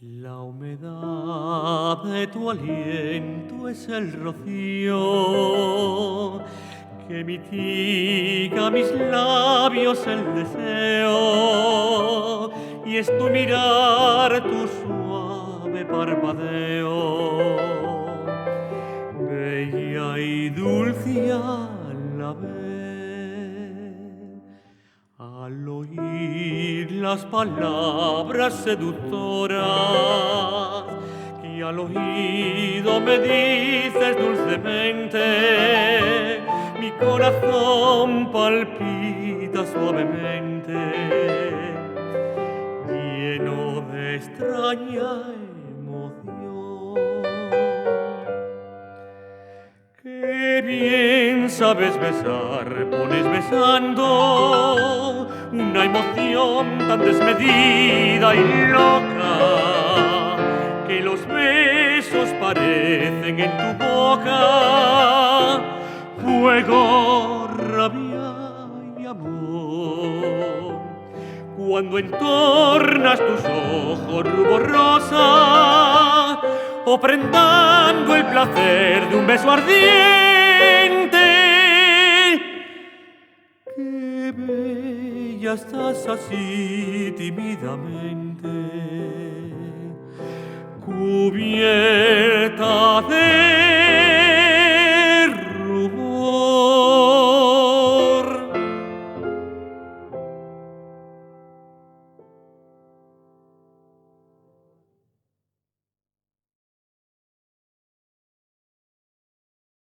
La humedad de tu aliento es el rocío que mitiga mis labios el deseo, y es tu mirar, tu suave parpadeo, bella y dulce a la vez. Al oír las palabras seductoras que al oído me dices dulcemente, mi corazón palpita suavemente, lleno de extraña emoción. Qué bien sabes besar, pones besando una emoción tan desmedida y loca, que los besos parecen en tu boca fuego, rabia y amor. Cuando entornas tus ojos rubor rosa, ofrendando el placer de un beso ardiente, qué bella estás así tímidamente, cubierta de